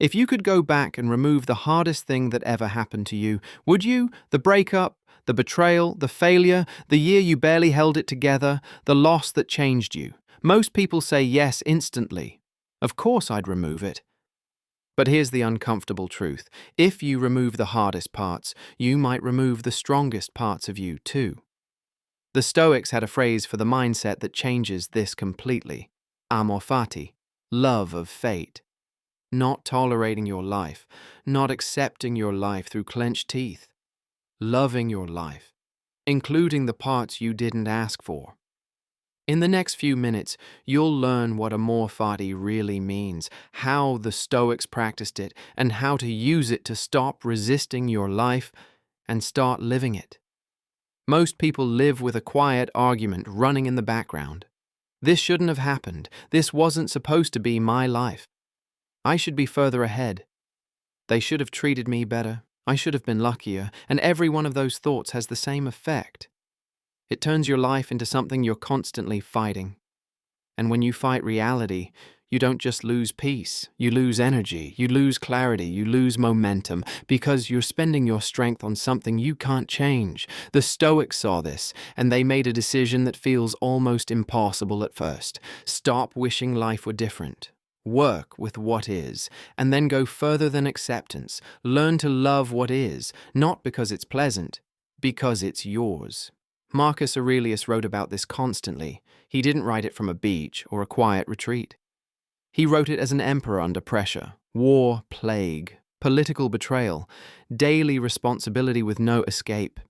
If you could go back and remove the hardest thing that ever happened to you, would you? The breakup, the betrayal, the failure, the year you barely held it together, the loss that changed you. Most people say yes instantly. Of course I'd remove it. But here's the uncomfortable truth. If you remove the hardest parts, you might remove the strongest parts of you too. The Stoics had a phrase for the mindset that changes this completely. Amor Fati, love of fate. Not tolerating your life, not accepting your life through clenched teeth. Loving your life, including the parts you didn't ask for. In the next few minutes, you'll learn what Amor Fati really means, how the Stoics practiced it, and how to use it to stop resisting your life and start living it. Most people live with a quiet argument running in the background. This shouldn't have happened. This wasn't supposed to be my life. I should be further ahead. They should have treated me better. I should have been luckier. And every one of those thoughts has the same effect. It turns your life into something you're constantly fighting. And when you fight reality, you don't just lose peace. You lose energy. You lose clarity. You lose momentum because you're spending your strength on something you can't change. The Stoics saw this, and they made a decision that feels almost impossible at first. Stop wishing life were different. Work with what is, and then go further than acceptance. Learn to love what is, not because it's pleasant, because it's yours. Marcus Aurelius wrote about this constantly. He didn't write it from a beach or a quiet retreat. He wrote it as an emperor under pressure, war, plague, political betrayal, daily responsibility with no escape.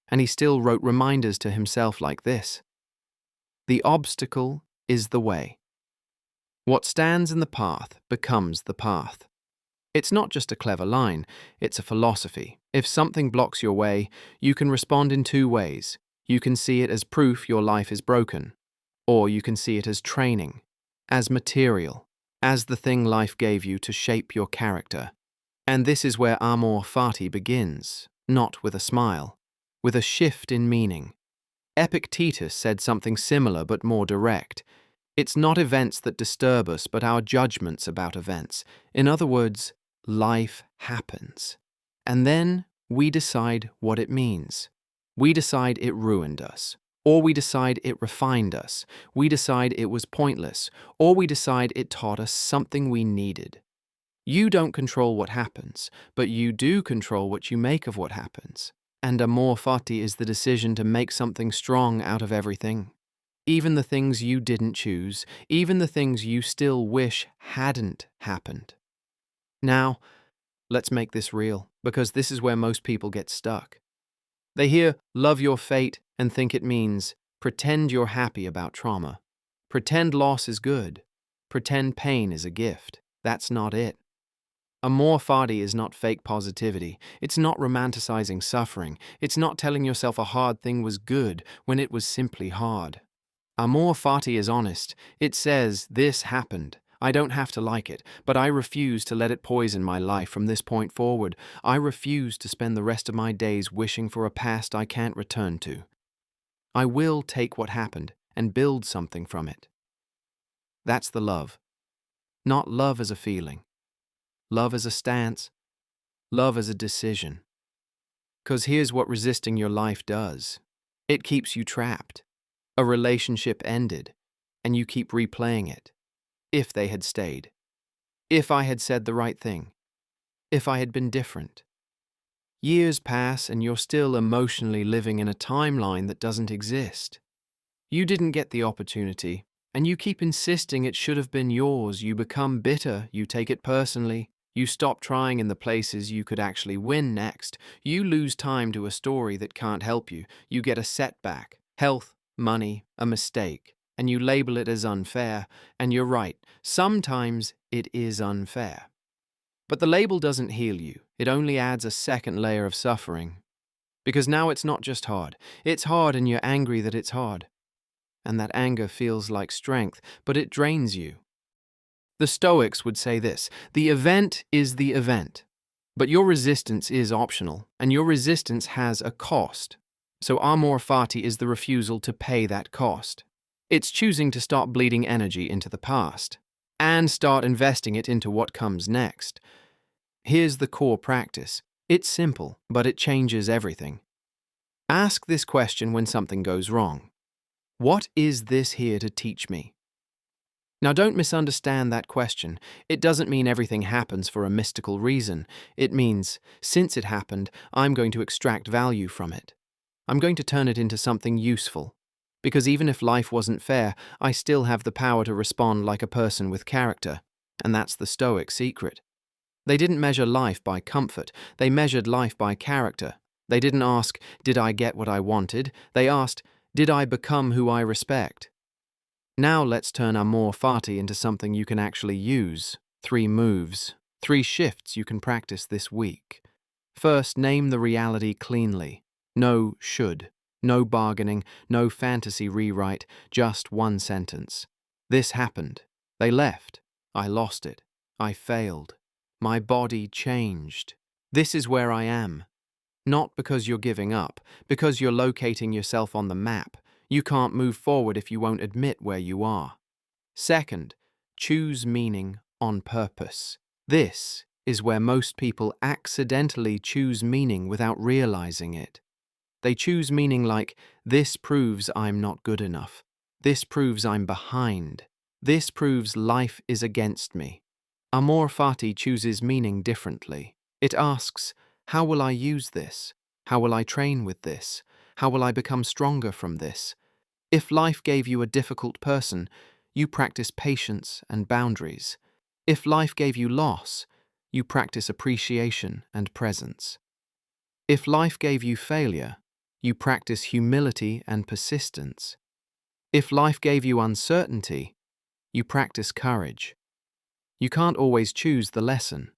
And he still wrote reminders to himself like this. The obstacle is the way. What stands in the path becomes the path. It's not just a clever line, it's a philosophy. If something blocks your way, you can respond in two ways. You can see it as proof your life is broken, or you can see it as training, as material, as the thing life gave you to shape your character. And this is where Amor Fati begins, not with a smile, with a shift in meaning. Epictetus said something similar but more direct. It's not events that disturb us, but our judgments about events. In other words, life happens. And then we decide what it means. We decide it ruined us, or we decide it refined us. We decide it was pointless, or we decide it taught us something we needed. You don't control what happens, but you do control what you make of what happens. And Amor Fati is the decision to make something strong out of everything. Even the things you didn't choose, even the things you still wish hadn't happened. Now, let's make this real, because this is where most people get stuck. They hear, love your fate, and think it means, pretend you're happy about trauma. Pretend loss is good. Pretend pain is a gift. That's not it. Amor Fati is not fake positivity. It's not romanticizing suffering. It's not telling yourself a hard thing was good when it was simply hard. Amor Fati is honest. It says, this happened. I don't have to like it, but I refuse to let it poison my life from this point forward. I refuse to spend the rest of my days wishing for a past I can't return to. I will take what happened and build something from it. That's the love. Not love as a feeling. Love as a stance. Love as a decision. 'Cause here's what resisting your life does. It keeps you trapped. A relationship ended, and you keep replaying it. If they had stayed. If I had said the right thing. If I had been different. Years pass and you're still emotionally living in a timeline that doesn't exist. You didn't get the opportunity, and you keep insisting it should have been yours. You become bitter, you take it personally. You stop trying in the places you could actually win next. You lose time to a story that can't help you. You get a setback. Health, money, a mistake, and you label it as unfair, and you're right, sometimes it is unfair. But the label doesn't heal you, it only adds a second layer of suffering. Because now it's not just hard, it's hard and you're angry that it's hard. And that anger feels like strength, but it drains you. The Stoics would say this, the event is the event, but your resistance is optional, and your resistance has a cost. So Amor Fati is the refusal to pay that cost. It's choosing to stop bleeding energy into the past. and start investing it into what comes next. Here's the core practice. It's simple, but it changes everything. Ask this question when something goes wrong. What is this here to teach me? Now, don't misunderstand that question. It doesn't mean everything happens for a mystical reason. It means, since it happened, I'm going to extract value from it. I'm going to turn it into something useful. Because even if life wasn't fair, I still have the power to respond like a person with character. And that's the Stoic secret. They didn't measure life by comfort. They measured life by character. They didn't ask, did I get what I wanted? They asked, did I become who I respect? Now let's turn Amor Fati into something you can actually use. 3 moves, 3 shifts you can practice this week. First, name the reality cleanly. No should, no bargaining, no fantasy rewrite, just one sentence. This happened. They left. I lost it. I failed. My body changed. This is where I am. Not because you're giving up, because you're locating yourself on the map. You can't move forward if you won't admit where you are. Second, choose meaning on purpose. This is where most people accidentally choose meaning without realizing it. They choose meaning like, this proves I'm not good enough. This proves I'm behind. This proves life is against me. Amor Fati chooses meaning differently. It asks, how will I use this? How will I train with this? How will I become stronger from this? If life gave you a difficult person, you practice patience and boundaries. If life gave you loss, you practice appreciation and presence. If life gave you failure, you practice humility and persistence. If life gave you uncertainty, you practice courage. You can't always choose the lesson,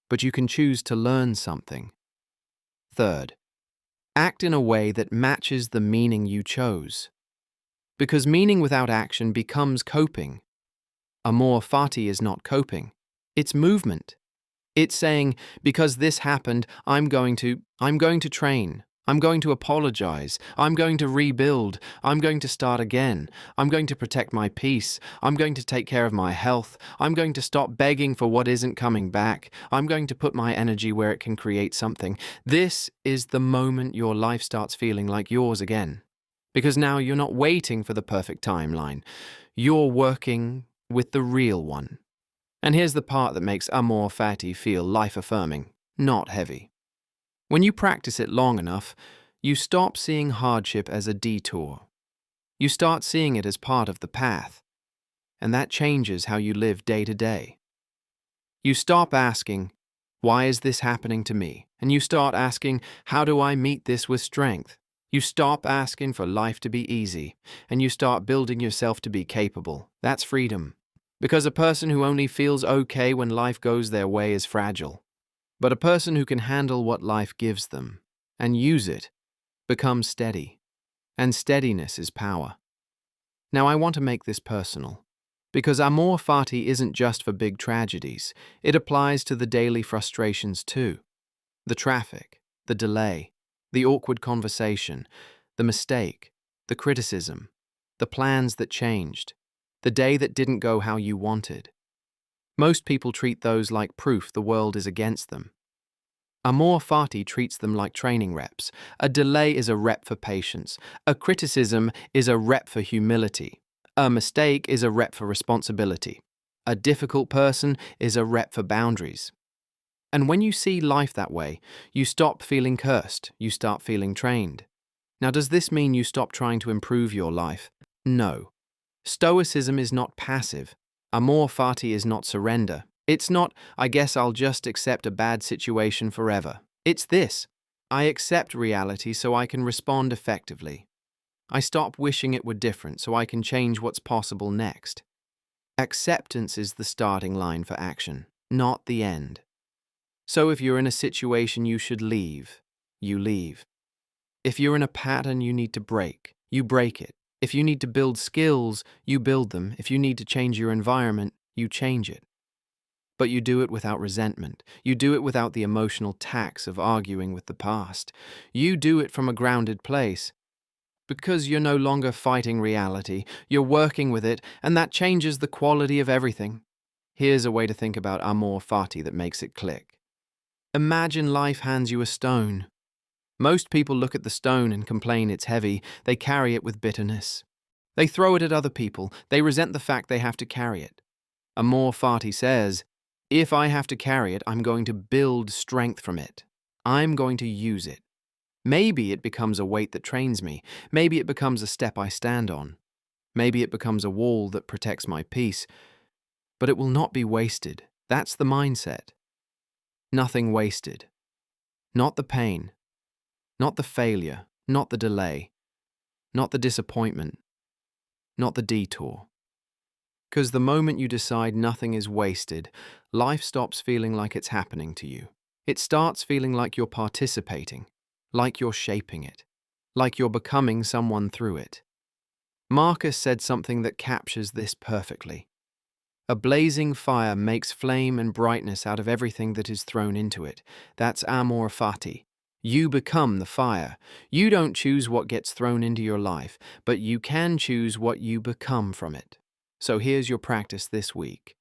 but you can choose to learn something. Third, act in a way that matches the meaning you chose. Because meaning without action becomes coping. Amor Fati is not coping. It's movement. It's saying, because this happened, I'm going to train. I'm going to apologize. I'm going to rebuild. I'm going to start again. I'm going to protect my peace. I'm going to take care of my health. I'm going to stop begging for what isn't coming back. I'm going to put my energy where it can create something. This is the moment your life starts feeling like yours again. Because now you're not waiting for the perfect timeline. You're working with the real one. And here's the part that makes Amor Fati feel life-affirming, not heavy. When you practice it long enough, you stop seeing hardship as a detour. You start seeing it as part of the path, and that changes how you live day to day. You stop asking, why is this happening to me? And you start asking, how do I meet this with strength? You stop asking for life to be easy, and you start building yourself to be capable. That's freedom. Because a person who only feels okay when life goes their way is fragile. But a person who can handle what life gives them and use it becomes steady. And steadiness is power. Now I want to make this personal. Because Amor Fati isn't just for big tragedies. It applies to the daily frustrations too. The traffic, the delay, the awkward conversation, the mistake, the criticism, the plans that changed, the day that didn't go how you wanted. Most people treat those like proof the world is against them. Amor Fati treats them like training reps. A delay is a rep for patience. A criticism is a rep for humility. A mistake is a rep for responsibility. A difficult person is a rep for boundaries. And when you see life that way, you stop feeling cursed, you start feeling trained. Now, does this mean you stop trying to improve your life? No. Stoicism is not passive. Amor Fati is not surrender. It's not, I guess I'll just accept a bad situation forever. It's this, I accept reality so I can respond effectively. I stop wishing it were different so I can change what's possible next. Acceptance is the starting line for action, not the end. So if you're in a situation you should leave, you leave. If you're in a pattern you need to break, you break it. If you need to build skills, you build them. If you need to change your environment, you change it. But you do it without resentment. You do it without the emotional tax of arguing with the past. You do it from a grounded place. Because you're no longer fighting reality, you're working with it, and that changes the quality of everything. Here's a way to think about Amor Fati that makes it click. Imagine life hands you a stone. Most people look at the stone and complain it's heavy. They carry it with bitterness. They throw it at other people. They resent the fact they have to carry it. Amor Fati says, if I have to carry it, I'm going to build strength from it. I'm going to use it. Maybe it becomes a weight that trains me. Maybe it becomes a step I stand on. Maybe it becomes a wall that protects my peace. But it will not be wasted. That's the mindset. Nothing wasted. Not the pain. Not the failure. Not the delay. Not the disappointment. Not the detour. Because the moment you decide nothing is wasted, life stops feeling like it's happening to you. It starts feeling like you're participating, like you're shaping it, like you're becoming someone through it. Marcus said something that captures this perfectly. A blazing fire makes flame and brightness out of everything that is thrown into it. That's Amor Fati. You become the fire. You don't choose what gets thrown into your life, but you can choose what you become from it. So here's your practice this week.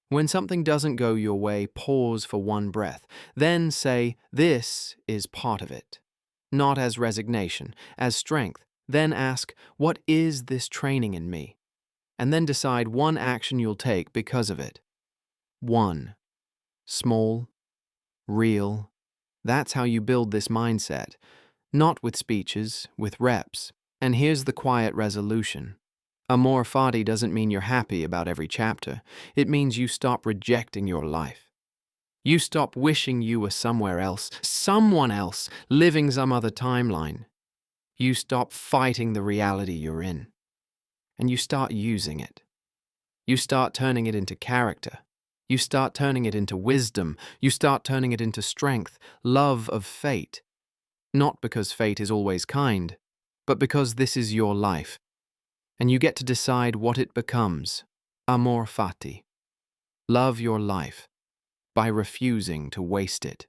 When something doesn't go your way, pause for one breath. Then say, this is part of it. Not as resignation, as strength. Then ask, what is this training in me? And then decide one action you'll take because of it. One. Small. Real. That's how you build this mindset. Not with speeches, with reps. And here's the quiet resolution. Amor Fati doesn't mean you're happy about every chapter. It means you stop rejecting your life. You stop wishing you were somewhere else, someone else, living some other timeline. You stop fighting the reality you're in. And you start using it. You start turning it into character. You start turning it into wisdom. You start turning it into strength, love of fate. Not because fate is always kind, but because this is your life. And you get to decide what it becomes. Amor Fati. Love your life by refusing to waste it.